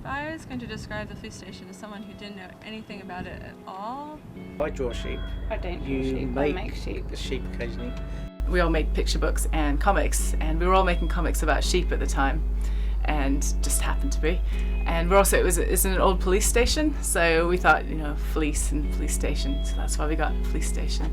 If I was going to describe the Fleece Station as someone who didn't know anything about it at all... I draw sheep. I don't draw sheep, I make sheep. Sheep occasionally. We all made picture books and comics, and we were all making comics about sheep at the time, and just happened to be. And we're also, it's an old police station, so we thought, you know, fleece and police station, so that's why we got Fleece Station.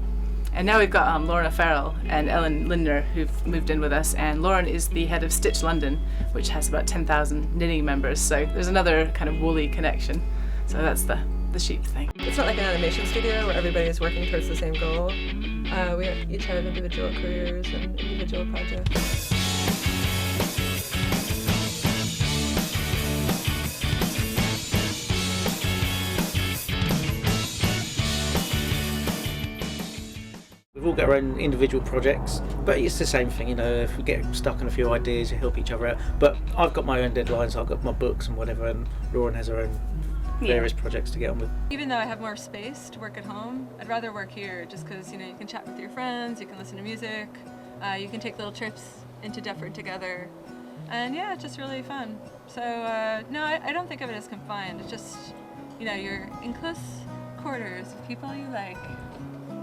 And now we've got Lauren Farrell and Ellen Lindner who've moved in with us, and Lauren is the head of Stitch London, which has about 10,000 knitting members, so there's another kind of woolly connection. So that's the sheep thing. It's not like an animation studio where everybody is working towards the same goal. We each have individual careers and individual projects. We've all got our own individual projects, but it's the same thing, you know, if we get stuck on a few ideas, you help each other out. But I've got my own deadlines, I've got my books and whatever, and Lauren has her own various projects to get on with. Even though I have more space to work at home, I'd rather work here just because, you know, you can chat with your friends, you can listen to music, you can take little trips into Deptford together, and yeah, it's just really fun. So no, I don't think of it as confined. It's just, you know, you're in close quarters with people you like.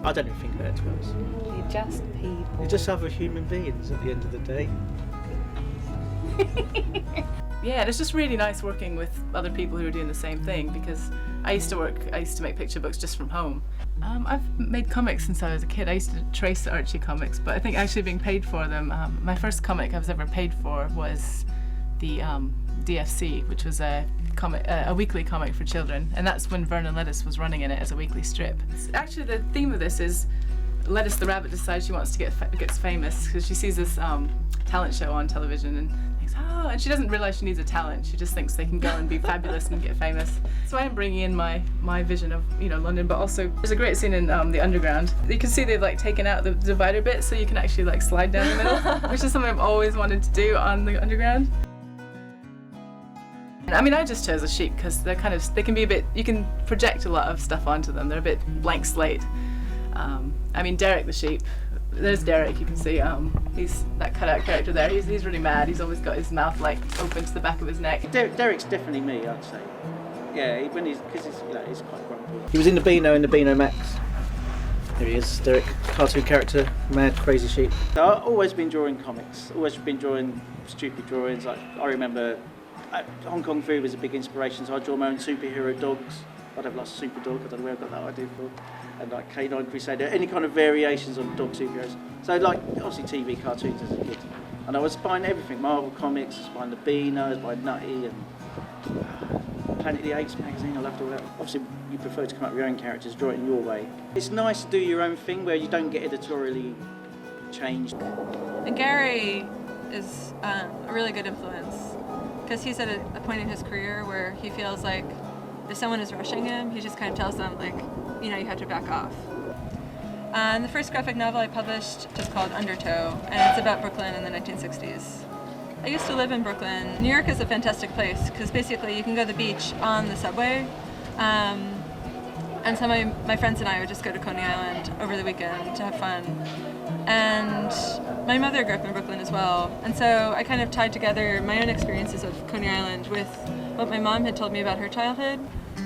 I don't even think about it, to be honest. You're just people. You're just other human beings at the end of the day. Yeah, and it's just really nice working with other people who are doing the same thing, because I used to make picture books just from home. I've made comics since I was a kid. I used to trace Archie comics, but I think actually being paid for them, my first comic I was ever paid for was the DFC, which was a weekly comic for children, and that's when Vernon Lettuce was running in it as a weekly strip. Actually, the theme of this is Lettuce the rabbit decides she wants to gets famous because she sees this talent show on television and thinks, oh, and she doesn't realize she needs a talent. She just thinks they can go and be fabulous and get famous. So I'm bringing in my vision of, you know, London, but also there's a great scene in the Underground. You can see they've like taken out the divider bit so you can actually like slide down the middle, which is something I've always wanted to do on the Underground. I mean, I just chose a sheep because they can be a bit, you can project a lot of stuff onto them. They're a bit blank slate. I mean, Derek the sheep, there's Derek, you can see, he's that cutout character there. He's really mad. He's always got his mouth like open to the back of his neck. Derek's definitely me, I'd say. Yeah, because he's quite grumpy. He was in the Beano and the Beano Max. There he is, Derek, cartoon character, mad, crazy sheep. So I've always been drawing comics, always been drawing stupid drawings. Like, I remember Hong Kong food was a big inspiration, so I draw my own superhero dogs. I'd have like a super dog, I don't know where I got that idea from. And like Canine Crusader, any kind of variations on dog superheroes. So like, obviously TV cartoons as a kid. And I was buying everything, Marvel comics, I was buying the Beano, I was buying Nutty and Planet of the Apes magazine, I loved all that. Obviously you prefer to come up with your own characters, draw it in your way. It's nice to do your own thing where you don't get editorially changed. And Gary is a really good influence because he's at a point in his career where he feels like if someone is rushing him, he just kind of tells them, like, you know, you have to back off. And the first graphic novel I published is called Undertow, and it's about Brooklyn in the 1960s. I used to live in Brooklyn. New York is a fantastic place because basically you can go to the beach on the subway, and some of my friends and I would just go to Coney Island over the weekend to have fun. And my mother grew up in Brooklyn as well, and so I kind of tied together my own experiences of Coney Island with what my mom had told me about her childhood.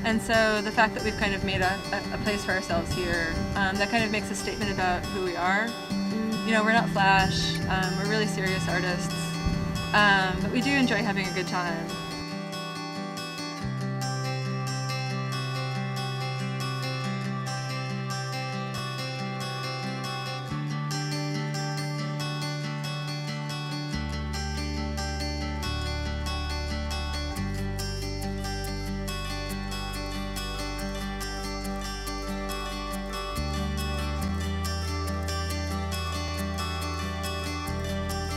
And so the fact that we've kind of made a place for ourselves here, that kind of makes a statement about who we are. You know, we're not flash, we're really serious artists, but we do enjoy having a good time.